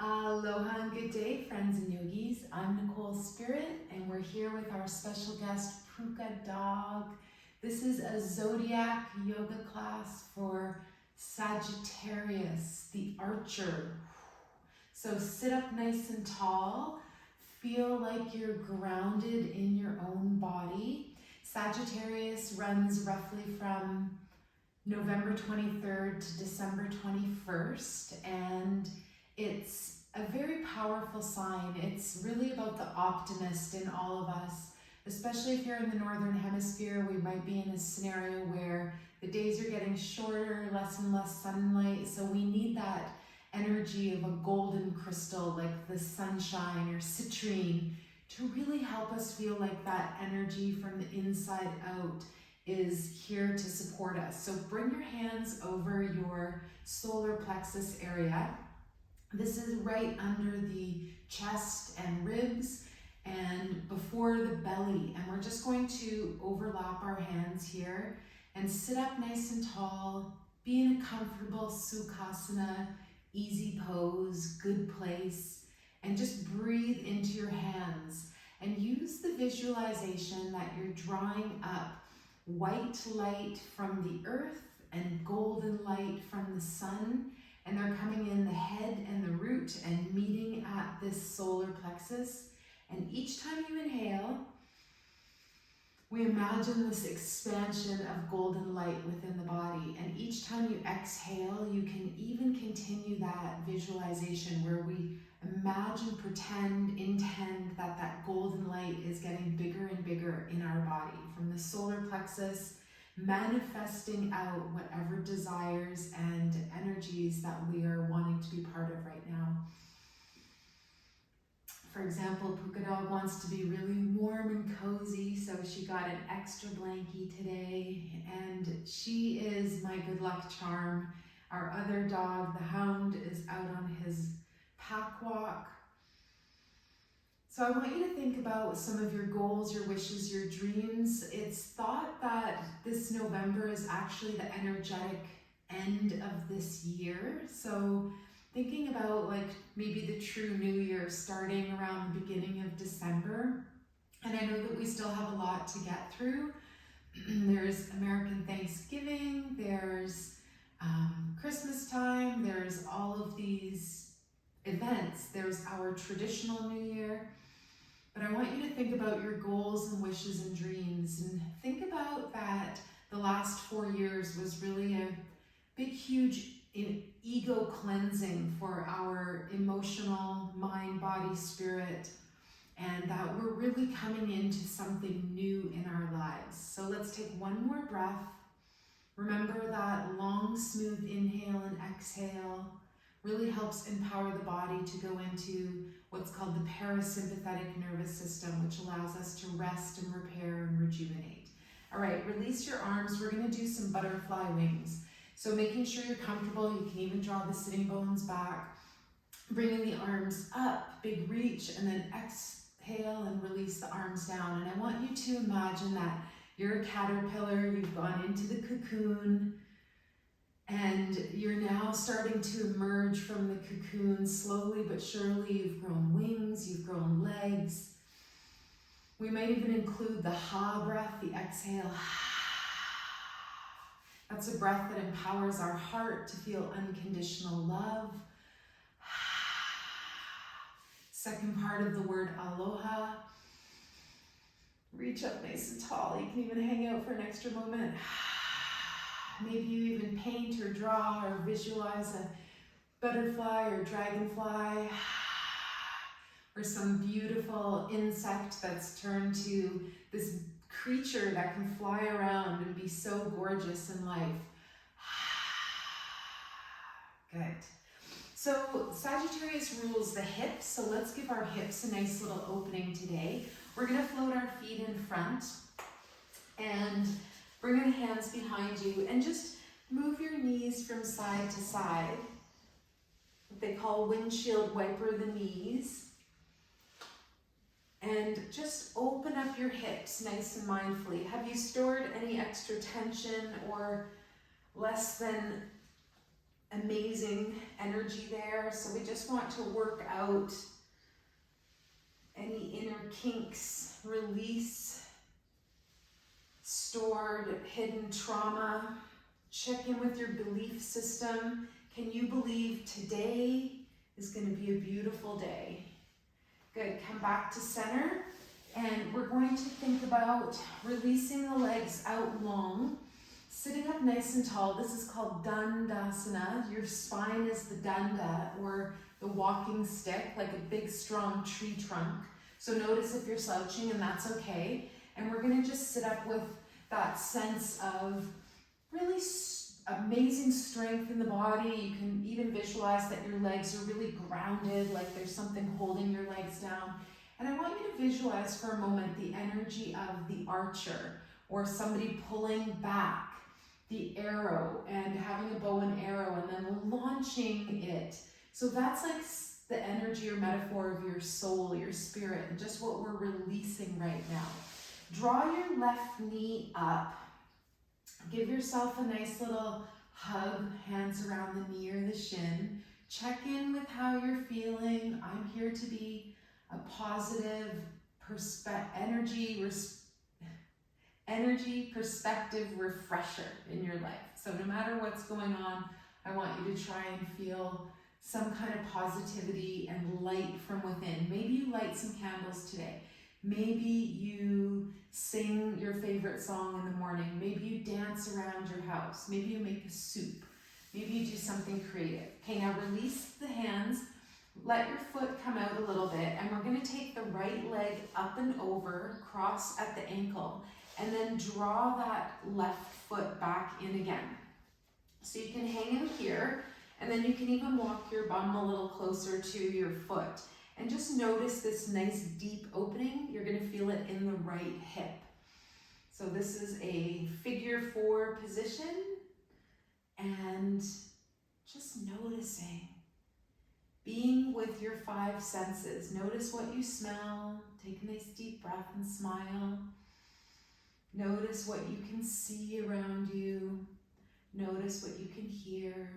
Aloha and good day, friends and yogis. I'm Nicole Spirit, and we're here with our special guest, Puka Dog. This is a Zodiac yoga class for Sagittarius, the archer. So sit up nice and tall. Feel like you're grounded in your own body. Sagittarius runs roughly from November 23rd to December 21st, and it's a very powerful sign. It's really about the optimist in all of us, especially if you're in the Northern Hemisphere. We might be in a scenario where the days are getting shorter, less and less sunlight, so we need that energy of a golden crystal like the sunshine or citrine to really help us feel like that energy from the inside out is here to support us. So bring your hands over your solar plexus area. This is right under the chest and ribs and before the belly. And we're just going to overlap our hands here and sit up nice and tall. Be in a comfortable Sukhasana, easy pose, good place, and just breathe into your hands and use the visualization that you're drawing up white light from the earth and golden light from the sun, and they're coming in the head and the root and meeting at this solar plexus. And each time you inhale, we imagine this expansion of golden light within the body. And each time you exhale, you can even continue that visualization where we imagine, pretend, intend that that golden light is getting bigger and bigger in our body, from the solar plexus, manifesting out whatever desires and energies that we are wanting to be part of right now. For example, Puka Dog wants to be really warm and cozy, so she got an extra blankie today, and she is my good luck charm. Our other dog, the hound, is out on his pack walk. So I want you to think about some of your goals, your wishes, your dreams. It's thought that this November is actually the energetic end of this year. So thinking about like maybe the true new year starting around the beginning of December. And I know that we still have a lot to get through. There's American Thanksgiving, there's Christmas time, there's all of these events. There's our traditional New Year. But I want you to think about your goals and wishes and dreams, and think about that the last 4 years was really a big, huge ego cleansing for our emotional mind, body, spirit, and that we're really coming into something new in our lives. So let's take one more breath. Remember that long, smooth inhale and exhale really helps empower the body to go into what's called the parasympathetic nervous system, which allows us to rest and repair and rejuvenate. All right, release your arms. We're going to do some butterfly wings. So making sure you're comfortable, you can even draw the sitting bones back, bringing the arms up, big reach, and then exhale and release the arms down. And I want you to imagine that you're a caterpillar, you've gone into the cocoon, and you're now starting to emerge from the cocoon slowly but surely. You've grown wings, you've grown legs. We might even include the ha breath, the exhale. That's a breath that empowers our heart to feel unconditional love. Second part of the word aloha. Reach up nice and tall. You can even hang out for an extra moment. Maybe you even paint or draw or visualize a butterfly or dragonfly or some beautiful insect that's turned to this creature that can fly around and be so gorgeous in life. Good. So Sagittarius rules the hips, so let's give our hips a nice little opening today. We're going to float our feet in front and bring your hands behind you and just move your knees from side to side. What they call windshield wiper the knees. And just open up your hips nice and mindfully. Have you stored any extra tension or less than amazing energy there. So we just want to work out any inner kinks, release stored, hidden trauma. Check in with your belief system. Can you believe today is going to be a beautiful day? Good. Come back to center. And we're going to think about releasing the legs out long, sitting up nice and tall. This is called Dandasana. Your spine is the danda, or the walking stick, like a big strong tree trunk. So notice if you're slouching, and that's okay. And we're going to just sit up with that sense of really amazing strength in the body. You can even visualize that your legs are really grounded, like there's something holding your legs down. And I want you to visualize for a moment the energy of the archer, or somebody pulling back the arrow and having a bow and arrow and then launching it. So that's like the energy or metaphor of your soul, your spirit, and just what we're releasing right now. Draw your left knee up. Give yourself a nice little hug, hands around the knee or the shin. Check in with how you're feeling. I'm here to be a positive energy perspective refresher in your life. So no matter what's going on, I want you to try and feel some kind of positivity and light from within. Maybe you light some candles today. Maybe you sing your favorite song in the morning. Maybe you dance around your house. Maybe you make a soup. Maybe you do something creative. Okay, now release the hands. Let your foot come out a little bit, and we're going to take the right leg up and over, cross at the ankle, and then draw that left foot back in again. So you can hang out here, and then you can even walk your bum a little closer to your foot. And just notice this nice deep opening. You're going to feel it in the right hip. So this is a figure 4 position, and just noticing. Being with your 5 senses. Notice what you smell. Take a nice deep breath and smile. Notice what you can see around you. Notice what you can hear.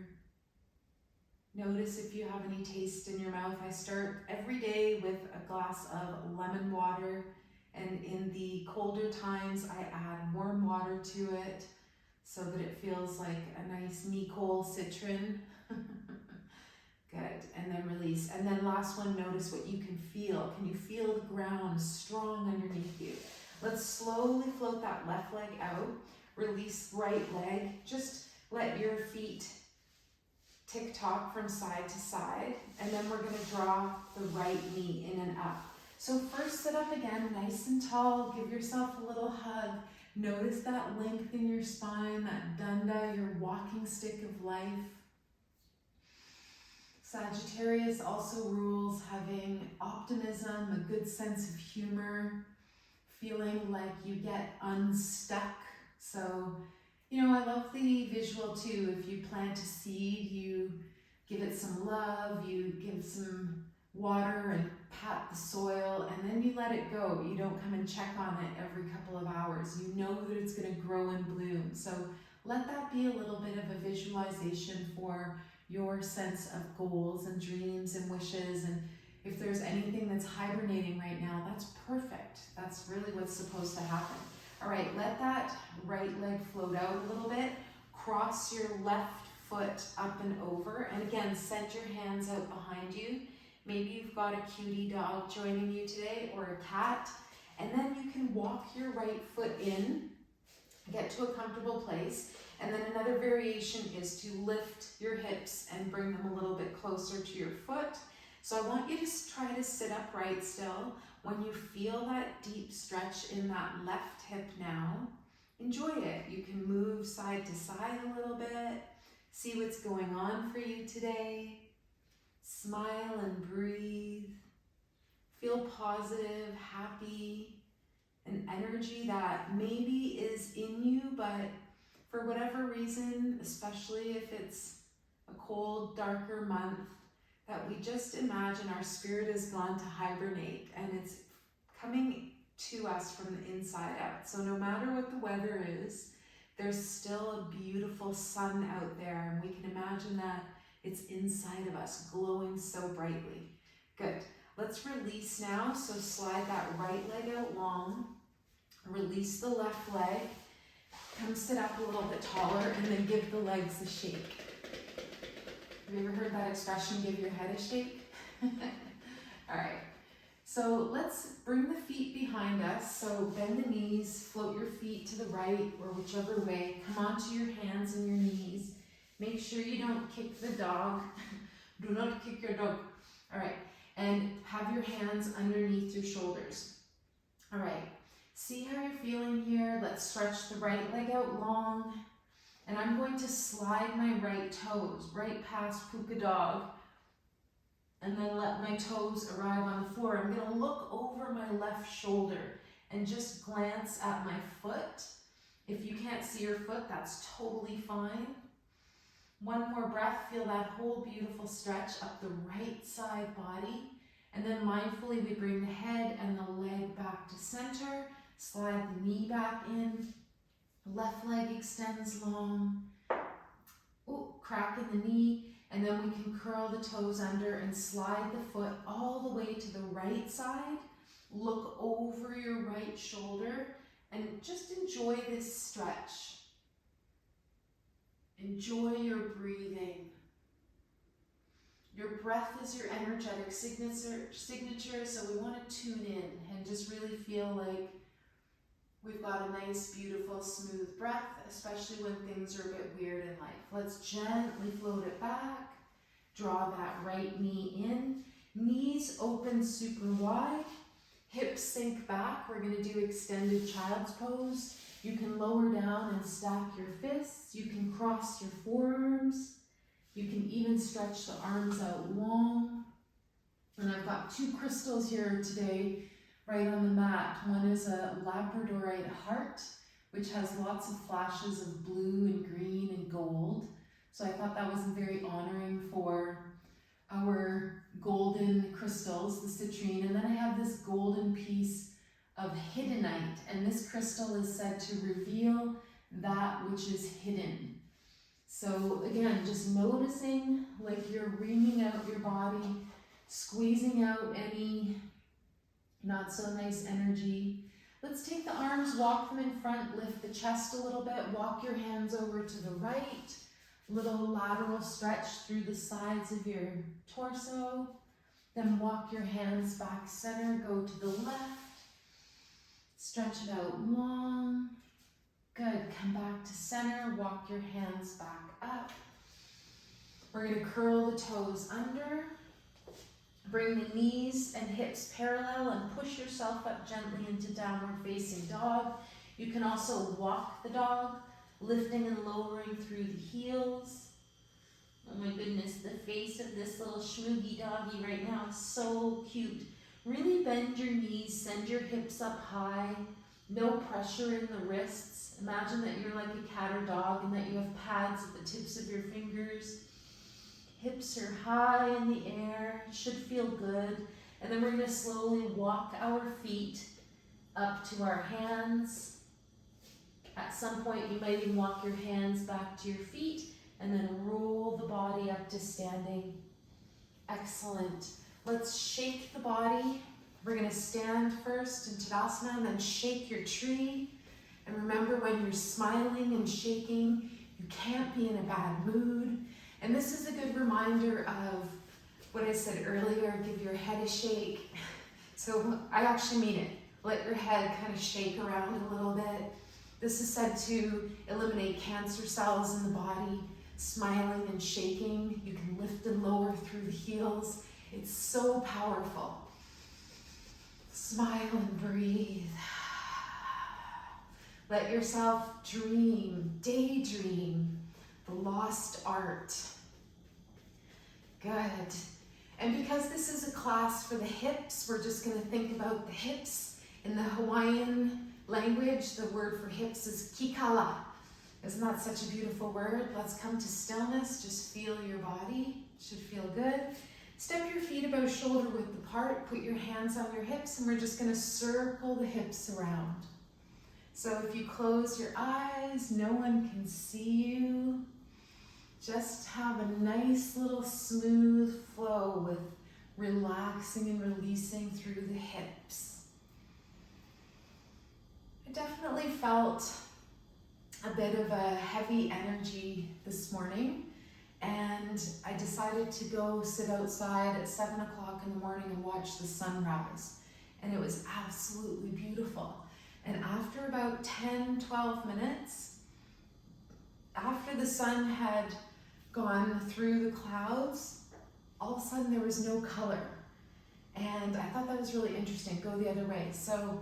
Notice if you have any taste in your mouth. I start every day with a glass of lemon water, and in the colder times I add warm water to it so that it feels like a nice Nicole citron. Good, and then release. And then last one, notice what you can feel. Can you feel the ground strong underneath you? Let's slowly float that left leg out. Release right leg. Just let your feet tick-tock from side to side. And then we're gonna draw the right knee in and up. So first sit up again, nice and tall. Give yourself a little hug. Notice that length in your spine, that danda, your walking stick of life. Sagittarius also rules having optimism, a good sense of humor, feeling like you get unstuck. So, you know, I love the visual too. If you plant a seed, you give it some love, you give some water and pat the soil, and then you let it go. You don't come and check on it every couple of hours. You know that it's going to grow and bloom. So let that be a little bit of a visualization for your sense of goals and dreams and wishes. And if there's anything that's hibernating right now, that's perfect. That's really what's supposed to happen. All right, let that right leg float out a little bit. Cross your left foot up and over. And again, send your hands out behind you. Maybe you've got a cutie dog joining you today, or a cat. And then you can walk your right foot in, get to a comfortable place. And then another variation is to lift your hips and bring them a little bit closer to your foot. So I want you to try to sit upright still. When you feel that deep stretch in that left hip now, enjoy it. You can move side to side a little bit. See what's going on for you today. Smile and breathe. Feel positive, happy, an energy that maybe is in you, but for whatever reason, especially if it's a cold, darker month, that we just imagine our spirit has gone to hibernate and it's coming to us from the inside out. So no matter what the weather is, there's still a beautiful sun out there, and we can imagine that it's inside of us, glowing so brightly. Good. Let's release now. So slide that right leg out long. Release the left leg. Come sit up a little bit taller, and then give the legs a shake. Have you ever heard that expression, give your head a shake? All right. So let's bring the feet behind us. So bend the knees, float your feet to the right or whichever way. Come onto your hands and your knees. Make sure you don't kick the dog. Do not kick your dog. All right. And have your hands underneath your shoulders. All right. See how you're feeling here. Let's stretch the right leg out long. And I'm going to slide my right toes right past Puka dog. And then let my toes arrive on the floor. I'm going to look over my left shoulder and just glance at my foot. If you can't see your foot, that's totally fine. One more breath. Feel that whole beautiful stretch up the right side body. And then mindfully we bring the head and the leg back to center. Slide the knee back in. Left leg extends long. Ooh, crack in the knee. And then we can curl the toes under and slide the foot all the way to the right side. Look over your right shoulder and just enjoy this stretch. Enjoy your breathing. Your breath is your energetic signature, so we want to tune in and just really feel like we've got a nice, beautiful, smooth breath, especially when things are a bit weird in life. Let's gently float it back. Draw that right knee in. Knees open super wide. Hips sink back. We're going to do extended child's pose. You can lower down and stack your fists. You can cross your forearms. You can even stretch the arms out long. And I've got two crystals here today right on the mat. One is a labradorite heart, which has lots of flashes of blue and green and gold. So I thought that was very honoring for our golden crystals, the citrine. And then I have this golden piece of hiddenite, and this crystal is said to reveal that which is hidden. So again, just noticing like you're reaming out your body, squeezing out any not so nice energy. Let's take the arms, walk them in front, lift the chest a little bit, walk your hands over to the right, little lateral stretch through the sides of your torso, then walk your hands back center, go to the left, stretch it out long. Good, come back to center, walk your hands back up. We're going to curl the toes under. Bring the knees and hips parallel and push yourself up gently into downward facing dog. You can also walk the dog, lifting and lowering through the heels. Oh my goodness, the face of this little schmoogie doggy right now is so cute. Really bend your knees, send your hips up high. No pressure in the wrists. Imagine that you're like a cat or dog and that you have pads at the tips of your fingers. Hips are high in the air, should feel good. And then we're going to slowly walk our feet up to our hands. At some point you might even walk your hands back to your feet and then roll the body up to standing. Excellent. Let's shake the body. We're going to stand first in Tadasana and then shake your tree. And remember, when you're smiling and shaking, you can't be in a bad mood. And this is a good reminder of what I said earlier, give your head a shake. So I actually mean it. Let your head kind of shake around a little bit. This is said to eliminate cancer cells in the body. Smiling and shaking, you can lift and lower through the heels. It's so powerful. Smile and breathe. Let yourself dream, daydream, the lost art. Good. And because this is a class for the hips, we're just going to think about the hips. In the Hawaiian language, the word for hips is kikala. Isn't that such a beautiful word? Let's come to stillness. Just feel your body. It should feel good. Step your feet about shoulder width apart. Put your hands on your hips, and we're just going to circle the hips around. So if you close your eyes, no one can see you. Just have a nice little smooth flow with relaxing and releasing through the hips. I definitely felt a bit of a heavy energy this morning, and I decided to go sit outside at 7 o'clock in the morning and watch the sunrise. And it was absolutely beautiful. And after about 10, 12 minutes, after the sun had gone through the clouds, all of a sudden there was no color. And I thought that was really interesting, go the other way. So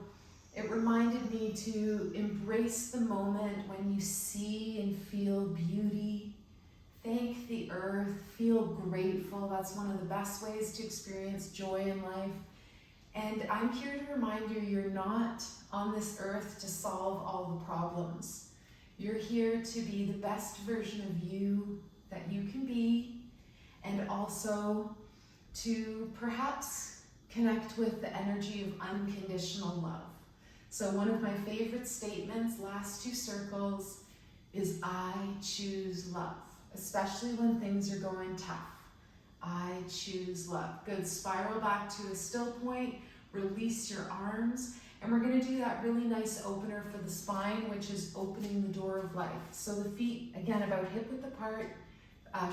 it reminded me to embrace the moment when you see and feel beauty. Thank the earth, feel grateful. That's one of the best ways to experience joy in life. And I'm here to remind you, you're not on this earth to solve all the problems. You're here to be the best version of you that you can be, and also to perhaps connect with the energy of unconditional love. So one of my favorite statements, last 2 circles, is I choose love, especially when things are going tough. I choose love. Good, spiral back to a still point, release your arms, and we're gonna do that really nice opener for the spine, which is opening the door of life. So the feet, again, about hip width apart,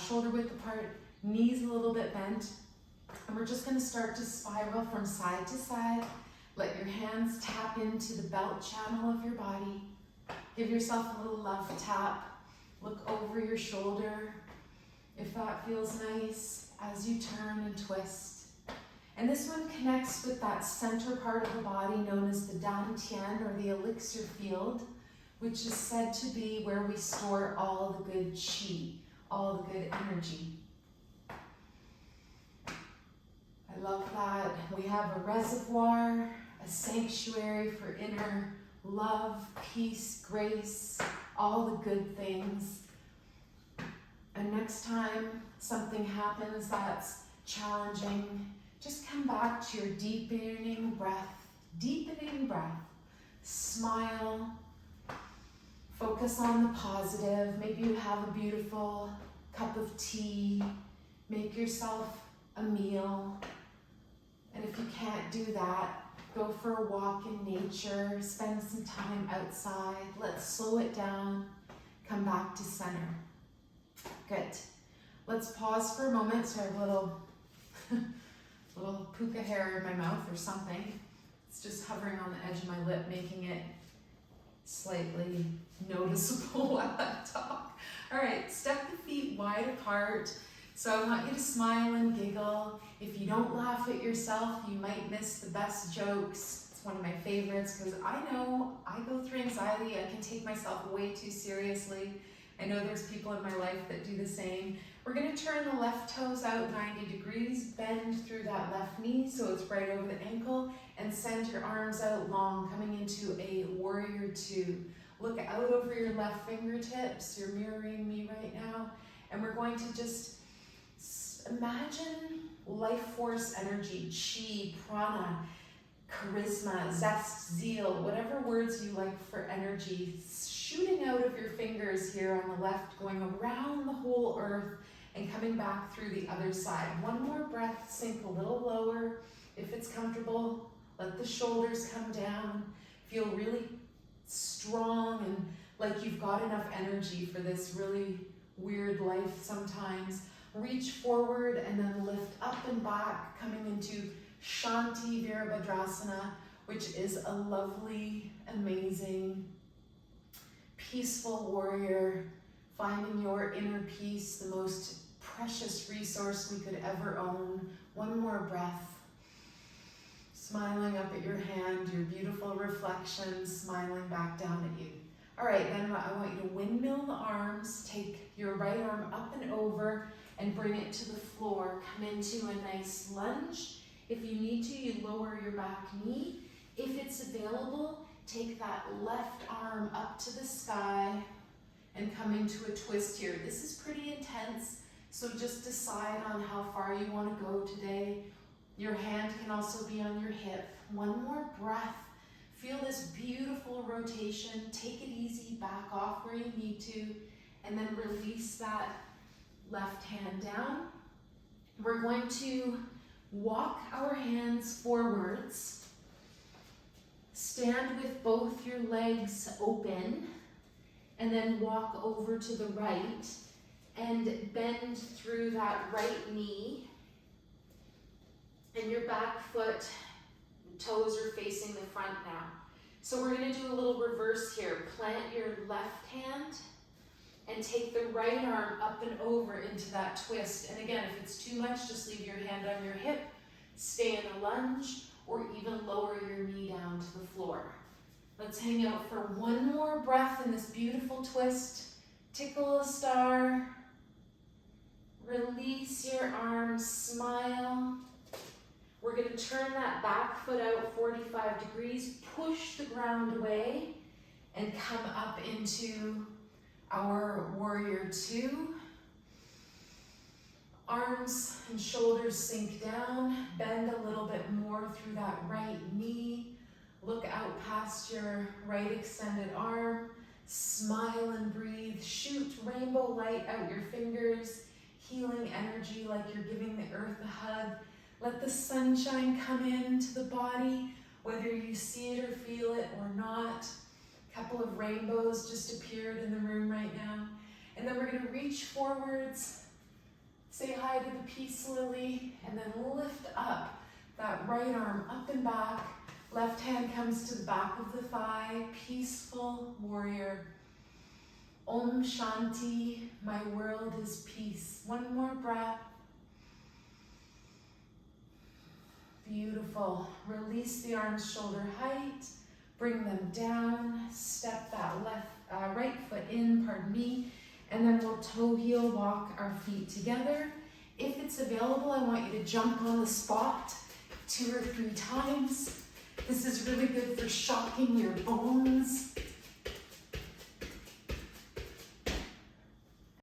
shoulder width apart, knees a little bit bent, and we're just gonna start to spiral from side to side. Let your hands tap into the belt channel of your body. Give yourself a little love tap. Look over your shoulder, if that feels nice, as you turn and twist. And this one connects with that center part of the body known as the dantian, or the elixir field, which is said to be where we store all the good chi, all the good energy. I love that. We have a reservoir, a sanctuary for inner love, peace, grace, all the good things. And next time something happens that's challenging, just come back to your deepening breath, smile, focus on the positive. Maybe you have a beautiful cup of tea, make yourself a meal. And if you can't do that, go for a walk in nature, spend some time outside. Let's slow it down, come back to center. Good. Let's pause for a moment. So I have a little puka hair in my mouth or something. It's just hovering on the edge of my lip, making it slightly noticeable while I talk. All right, step the feet wide apart. So I want you to smile and giggle. If you don't laugh at yourself, you might miss the best jokes. It's one of my favorites because I know I go through anxiety. I can take myself way too seriously. I know there's people in my life that do the same. We're going to turn the left toes out 90 degrees, bend through that left knee so it's right over the ankle, and send your arms out long, coming into a warrior 2. Look out over your left fingertips. You're mirroring me right now. And we're going to just imagine life force energy, chi, prana, charisma, zest, zeal, whatever words you like for energy, shooting out of your fingers here on the left, going around the whole earth and coming back through the other side. One more breath, sink a little lower. If it's comfortable, let the shoulders come down. Feel really strong and like you've got enough energy for this really weird life sometimes. Reach forward and then lift up and back, coming into Shanti Virabhadrasana, which is a lovely, amazing, peaceful warrior, finding your inner peace, the most precious resource we could ever own. One more breath. Smiling up at your hand, your beautiful reflection, smiling back down at you. All right, then I want you to windmill the arms, take your right arm up and over, and bring it to the floor. Come into a nice lunge. If you need to, you lower your back knee. If it's available, take that left arm up to the sky and come into a twist here. This is pretty intense, so just decide on how far you want to go today. Your hand can also be on your hip. One more breath. Feel this beautiful rotation. Take it easy, back off where you need to, and then release that left hand down. We're going to walk our hands forwards. Stand with both your legs open, and then walk over to the right and bend through that right knee. And your back foot, toes are facing the front now. So we're going to do a little reverse here. Plant your left hand and take the right arm up and over into that twist. And again, if it's too much, just leave your hand on your hip, stay in a lunge, or even lower your knee down to the floor. Let's hang out for one more breath in this beautiful twist. Tickle a star. Release your arms, smile. We're going to turn that back foot out 45 degrees, push the ground away, and come up into our warrior two. Arms and shoulders sink down, bend a little bit more through that right knee. Look out past your right extended arm. Smile and breathe. Shoot rainbow light out your fingers. Healing energy like you're giving the earth a hug. Let the sunshine come into the body, whether you see it or feel it or not. A couple of rainbows just appeared in the room right now. And then we're going to reach forwards, say hi to the peace lily, and then lift up that right arm up and back. Left hand comes to the back of the thigh, peaceful warrior. Om Shanti, my world is peace. One more breath. Beautiful. Release the arms shoulder height. Bring them down. Step that right foot in, pardon me. And then we'll toe heel walk our feet together. If it's available, I want you to jump on the spot 2 or 3 times. This is really good for shocking your bones.